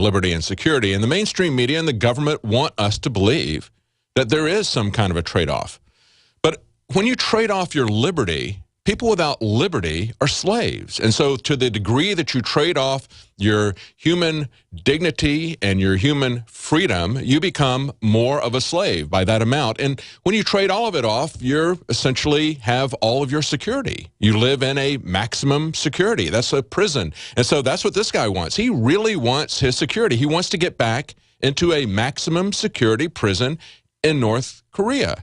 liberty and security. And the mainstream media and the government want us to believe that there is some kind of a trade-off. But when you trade off your liberty, people without liberty are slaves. And so to the degree that you trade off your human dignity and your human freedom, you become more of a slave by that amount. And when you trade all of it off, you essentially have all of your security. You live in a maximum security. That's a prison. And so that's what this guy wants. He really wants his security. He wants to get back into a maximum security prison in North Korea.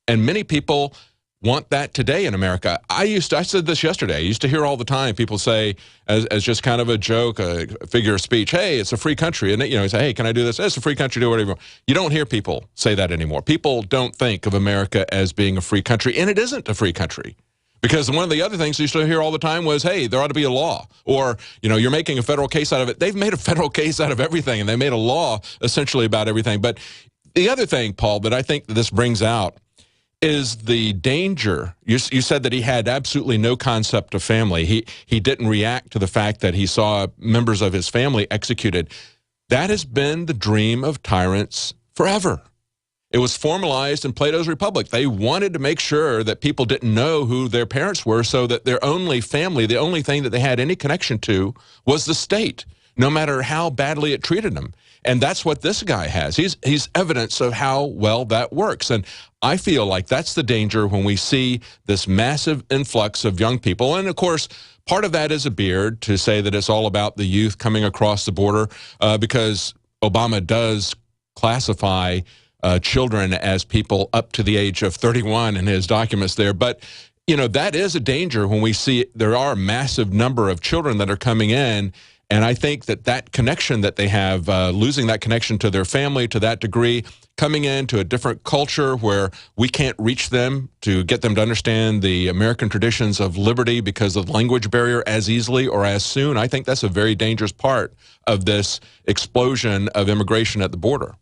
And many people want that today in America. I said this yesterday. I used to hear all the time people say, as just kind of a joke, a figure of speech, hey, it's a free country. And, you know, you say, hey, can I do this? It's a free country, do whatever you want. You don't hear people say that anymore. People don't think of America as being a free country, and it isn't a free country. Because one of the other things you used to hear all the time was, hey, there ought to be a law. Or, you know, you're making a federal case out of it. They've made a federal case out of everything, and they made a law essentially about everything. But the other thing, Paul, that I think that this brings out is the danger. You said that he had absolutely no concept of family. He didn't react to the fact that he saw members of his family executed. That has been the dream of tyrants forever. It was formalized in Plato's Republic. They wanted to make sure that people didn't know who their parents were so that their only family, the only thing that they had any connection to, was the state, no matter how badly it treated them. And that's what this guy has. He's evidence of how well that works. And I feel like that's the danger when we see this massive influx of young people. And, of course, part of that is a beard to say that it's all about the youth coming across the border because Obama does classify children as people up to the age of 31 in his documents there. But, you know, that is a danger when we see there are a massive number of children that are coming in. And I think that that connection that they have, losing that connection to their family to that degree, coming into a different culture where we can't reach them to get them to understand the American traditions of liberty because of the language barrier as easily or as soon, I think that's a very dangerous part of this explosion of immigration at the border.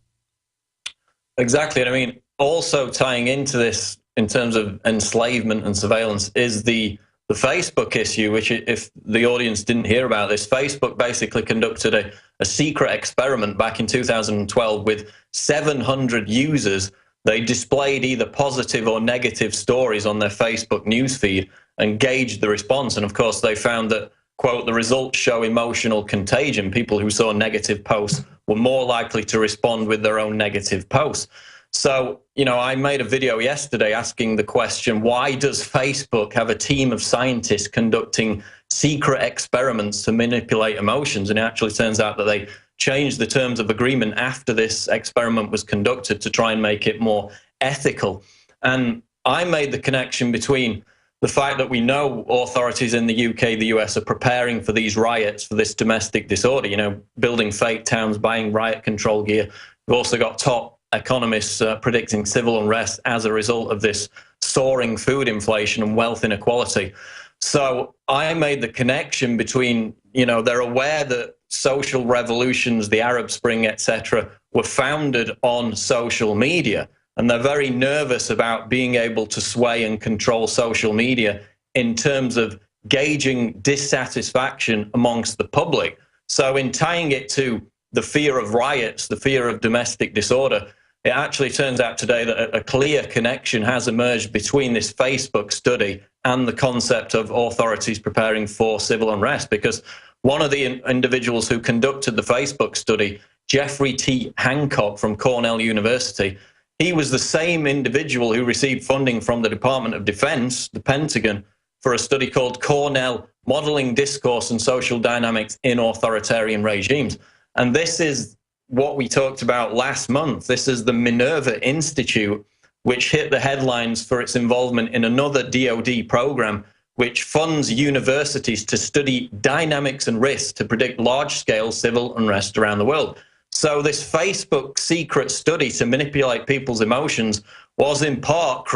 Exactly. And I mean, also tying into this in terms of enslavement and surveillance is the Facebook issue, which, if the audience didn't hear about this, Facebook basically conducted a secret experiment back in 2012 with 700 users. They displayed either positive or negative stories on their Facebook newsfeed and gauged the response. And of course, they found that, quote, the results show emotional contagion. People who saw negative posts were more likely to respond with their own negative posts. So, you know, I made a video yesterday asking the question, why does Facebook have a team of scientists conducting secret experiments to manipulate emotions? And it actually turns out that they changed the terms of agreement after this experiment was conducted to try and make it more ethical. And I made the connection between the fact that we know authorities in the UK, the US are preparing for these riots, for this domestic disorder, you know, building fake towns, buying riot control gear. We've also got top economists predicting civil unrest as a result of this soaring food inflation and wealth inequality. So I made the connection between, you know, they're aware that social revolutions, the Arab Spring, etc., were founded on social media. And they're very nervous about being able to sway and control social media in terms of gauging dissatisfaction amongst the public. So in tying it to the fear of riots, the fear of domestic disorder, it actually turns out today that a clear connection has emerged between this Facebook study and the concept of authorities preparing for civil unrest, because one of the individuals who conducted the Facebook study, Jeffrey T. Hancock from Cornell University, he was the same individual who received funding from the Department of Defense, the Pentagon, for a study called Cornell Modeling Discourse and Social Dynamics in Authoritarian Regimes. And this is what we talked about last month. This is the Minerva Institute, which hit the headlines for its involvement in another DoD program, which funds universities to study dynamics and risks to predict large-scale civil unrest around the world. So this Facebook secret study to manipulate people's emotions was in part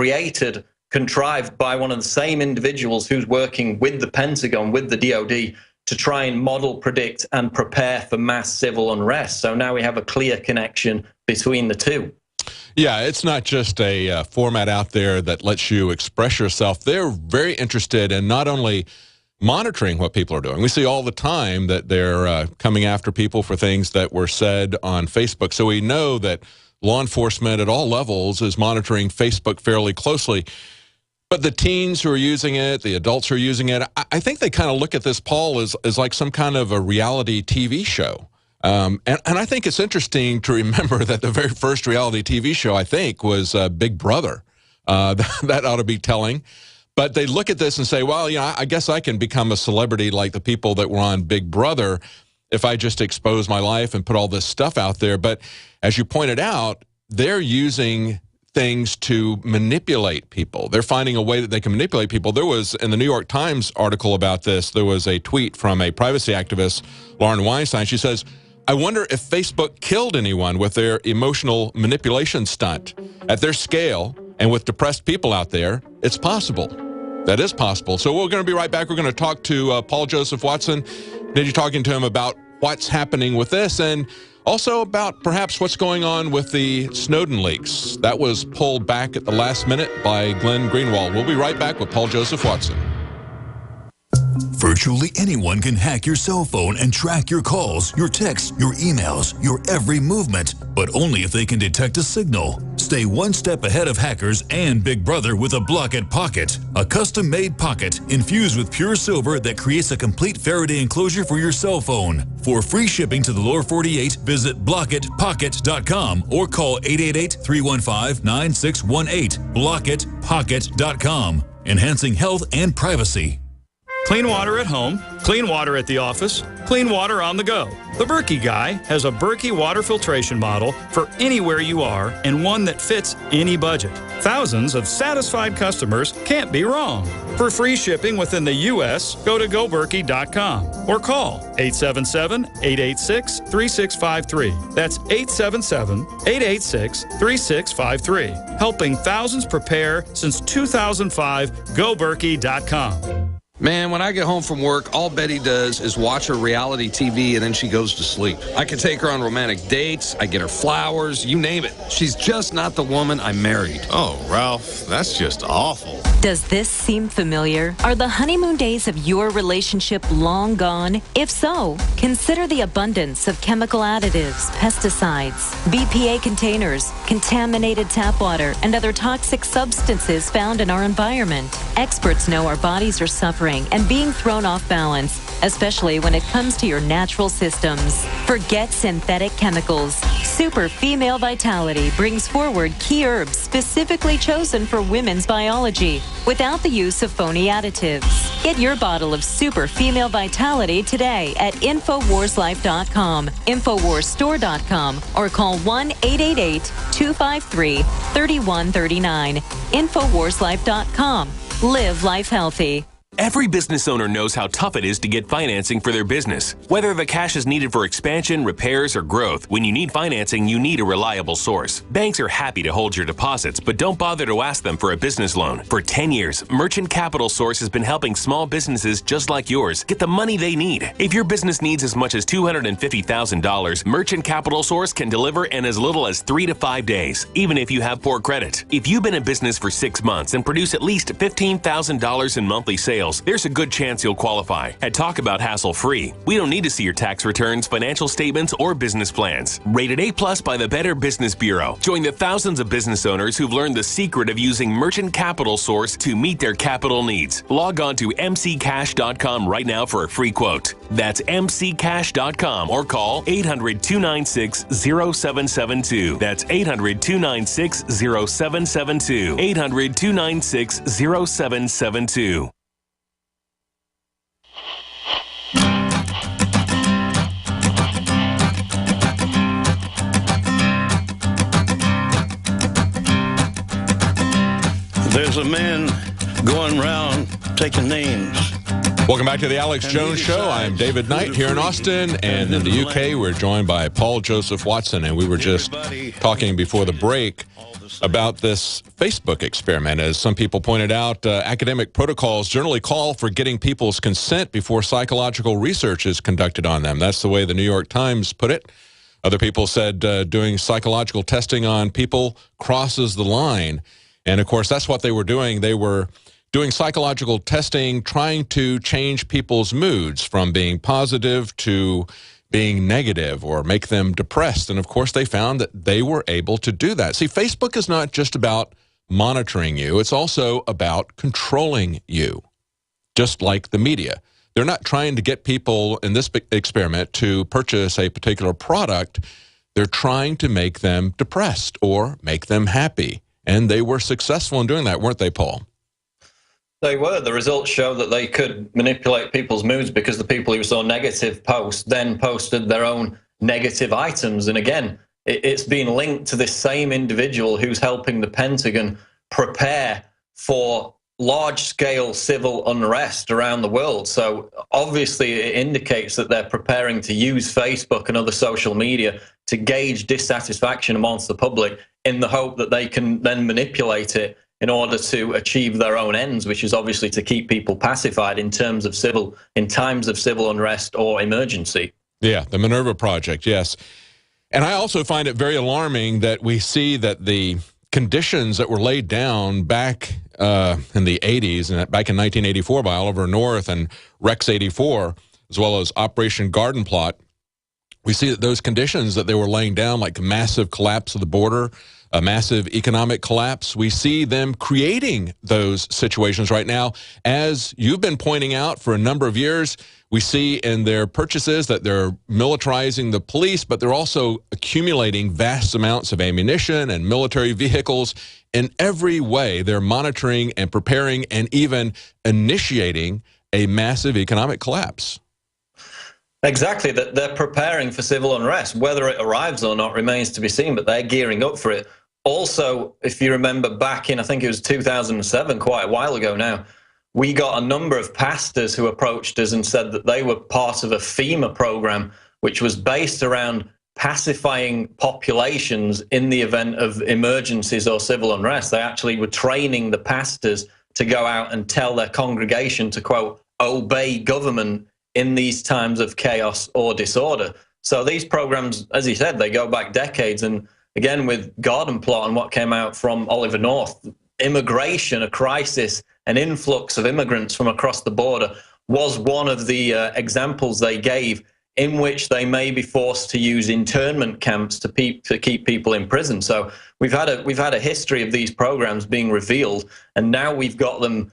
contrived by one of the same individuals who's working with the Pentagon, with the DoD, to try and model, predict, and prepare for mass civil unrest. So now we have a clear connection between the two. Yeah, it's not just a format out there that lets you express yourself. They're very interested in not only monitoring what people are doing. We see all the time that they're coming after people for things that were said on Facebook. So we know that law enforcement at all levels is monitoring Facebook fairly closely. But the teens who are using it, the adults who are using it, I think they kind of look at this, Paul, as like some kind of a reality TV show. And I think it's interesting to remember that the very first reality TV show, I think, was Big Brother. That ought to be telling. But they look at this and say, well, you know, I guess I can become a celebrity like the people that were on Big Brother if I just expose my life and put all this stuff out there. But as you pointed out, they're using things to manipulate people. They're finding a way that they can manipulate people. There was, in the New York Times article about this, there was a tweet from a privacy activist, Lauren Weinstein. She says, I wonder if Facebook killed anyone with their emotional manipulation stunt. At their scale and with depressed people out there, it's possible. That is possible. So we're going to be right back. We're going to talk to Paul Joseph Watson. Then you're talking to him about what's happening with this and also about perhaps what's going on with the Snowden leaks. That was pulled back at the last minute by Glenn Greenwald. We'll be right back with Paul Joseph Watson. Virtually anyone can hack your cell phone and track your calls, your texts, your emails, your every movement, but only if they can detect a signal. Stay one step ahead of hackers and Big Brother with a Blockit Pocket, a custom-made pocket infused with pure silver that creates a complete Faraday enclosure for your cell phone. For free shipping to the lower 48, visit blockitpocket.com or call 888-315-9618. blockitpocket.com, enhancing health and privacy. Clean water at home, clean water at the office, clean water on the go. The Berkey Guy has a Berkey water filtration model for anywhere you are and one that fits any budget. Thousands of satisfied customers can't be wrong. For free shipping within the U.S., go to goberkey.com or call 877-886-3653. That's 877-886-3653. Helping thousands prepare since 2005, goberkey.com. Man, when I get home from work, all Betty does is watch her reality TV and then she goes to sleep. I can take her on romantic dates, I get her flowers, you name it. She's just not the woman I married. Oh, Ralph, that's just awful. Does this seem familiar? Are the honeymoon days of your relationship long gone? If so, consider the abundance of chemical additives, pesticides, BPA containers, contaminated tap water, and other toxic substances found in our environment. Experts know our bodies are suffering and being thrown off balance, especially when it comes to your natural systems. Forget synthetic chemicals. Super Female Vitality brings forward key herbs specifically chosen for women's biology without the use of phony additives. Get your bottle of Super Female Vitality today at InfoWarsLife.com, InfoWarsStore.com, or call 1-888-253-3139. InfoWarsLife.com. Live life healthy. Every business owner knows how tough it is to get financing for their business. Whether the cash is needed for expansion, repairs, or growth, when you need financing, you need a reliable source. Banks are happy to hold your deposits, but don't bother to ask them for a business loan. For 10 years, Merchant Capital Source has been helping small businesses just like yours get the money they need. If your business needs as much as $250,000, Merchant Capital Source can deliver in as little as 3 to 5 days, even if you have poor credit. If you've been in business for 6 months and produce at least $15,000 in monthly sales, there's a good chance you'll qualify. And talk about hassle-free. We don't need to see your tax returns, financial statements, or business plans. Rated A+ by the Better Business Bureau. Join the thousands of business owners who've learned the secret of using Merchant Capital Source to meet their capital needs. Log on to mccash.com right now for a free quote. That's mccash.com or call 800-296-0772. That's 800-296-0772. 800-296-0772. There's a man going around taking names. Welcome back to the Alex Jones Show. I'm David Knight here in Austin, and in the UK we're joined by Paul Joseph Watson, and we were just talking before the break about this Facebook experiment. As some people pointed out, academic protocols generally call for getting people's consent before psychological research is conducted on them. That's the way the New York Times put it. Other people said doing psychological testing on people crosses the line. And, of course, that's what they were doing. They were doing psychological testing, trying to change people's moods from being positive to being negative or make them depressed. And of course, they found that they were able to do that. See, Facebook is not just about monitoring you. It's also about controlling you, just like the media. They're not trying to get people in this experiment to purchase a particular product. They're trying to make them depressed or make them happy. And they were successful in doing that, weren't they, Paul? They were. The results show that they could manipulate people's moods because the people who saw negative posts then posted their own negative items. And again, it's been linked to this same individual who's helping the Pentagon prepare for large-scale civil unrest around the world. So obviously it indicates that they're preparing to use Facebook and other social media to gauge dissatisfaction amongst the public in the hope that they can then manipulate it in order to achieve their own ends, which is obviously to keep people pacified in times of civil unrest or emergency. Yeah, the Minerva Project, yes. And I also find it very alarming that we see that the conditions that were laid down back in the 80s and back in 1984 by Oliver North and Rex 84, as well as Operation Garden Plot, we see that those conditions that they were laying down, like massive collapse of the border, a massive economic collapse, we see them creating those situations right now. As you've been pointing out for a number of years, we see in their purchases that they're militarizing the police, but they're also accumulating vast amounts of ammunition and military vehicles. In every way, they're monitoring and preparing and even initiating a massive economic collapse. Exactly, that they're preparing for civil unrest. Whether it arrives or not remains to be seen, but they're gearing up for it. Also, if you remember back in, I think it was 2007, quite a while ago now, we got a number of pastors who approached us and said that they were part of a FEMA program, which was based around pacifying populations in the event of emergencies or civil unrest. They actually were training the pastors to go out and tell their congregation to, quote, obey government in these times of chaos or disorder. So these programs, as he said, they go back decades. And again, with Garden Plot and what came out from Oliver North, immigration, a crisis, an influx of immigrants from across the border was one of the examples they gave in which they may be forced to use internment camps to keep people in prison. So we've had a history of these programs being revealed, and now we've got them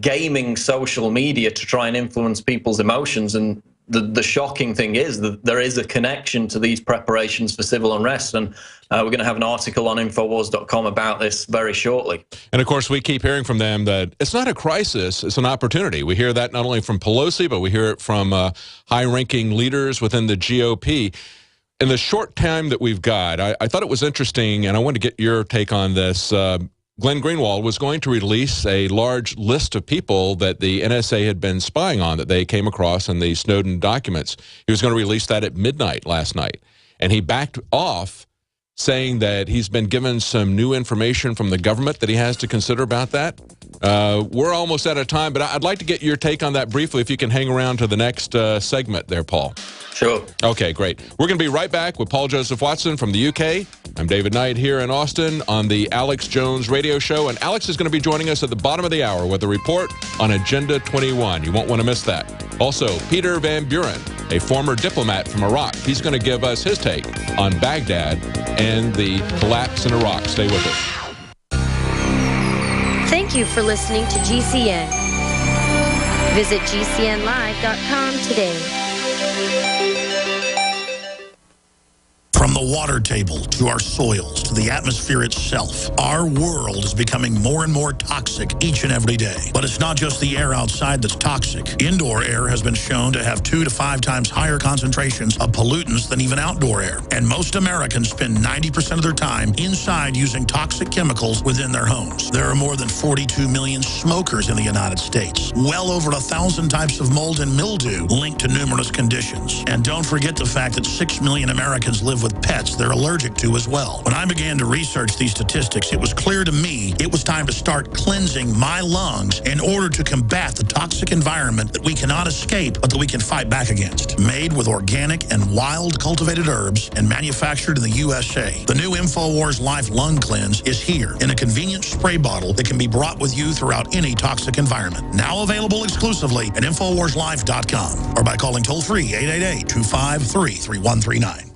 gaming social media to try and influence people's emotions. And the shocking thing is that there is a connection to these preparations for civil unrest. And we're going to have an article on Infowars.com about this very shortly. And of course, we keep hearing from them that it's not a crisis, it's an opportunity. We hear that not only from Pelosi, but we hear it from high-ranking leaders within the GOP. In the short time that we've got, I thought it was interesting, and I wanted to get your take on this. Glenn Greenwald was going to release a large list of people that the NSA had been spying on that they came across in the Snowden documents. He was going to release that at midnight last night. And he backed off, saying that he's been given some new information from the government that he has to consider about that. We're almost out of time, but I'd like to get your take on that briefly if you can hang around to the next segment there, Paul. Sure. Okay, great. We're going to be right back with Paul Joseph Watson from the UK. I'm David Knight here in Austin on the Alex Jones Radio Show, and Alex is going to be joining us at the bottom of the hour with a report on Agenda 21. You won't want to miss that. Also, Peter Van Buren, a former diplomat from Iraq. He's going to give us his take on Baghdad and the collapse in Iraq. Stay with us. Thank you for listening to GCN. Visit GCNlive.com today. From the water table to our soils to the atmosphere itself, our world is becoming more and more toxic each and every day. But it's not just the air outside that's toxic. Indoor air has been shown to have 2 to 5 times higher concentrations of pollutants than even outdoor air. And most Americans spend 90% of their time inside using toxic chemicals within their homes. There are more than 42 million smokers in the United States. Well over 1,000 types of mold and mildew linked to numerous conditions. And don't forget the fact that 6 million Americans live with pets they're allergic to as well. When I began to research these statistics, it was clear to me it was time to start cleansing my lungs in order to combat the toxic environment that we cannot escape, but that we can fight back against. Made with organic and wild cultivated herbs and manufactured in the USA, the new InfoWars Life Lung Cleanse is here in a convenient spray bottle that can be brought with you throughout any toxic environment. Now available exclusively at InfoWarsLife.com or by calling toll-free 888-253-3139.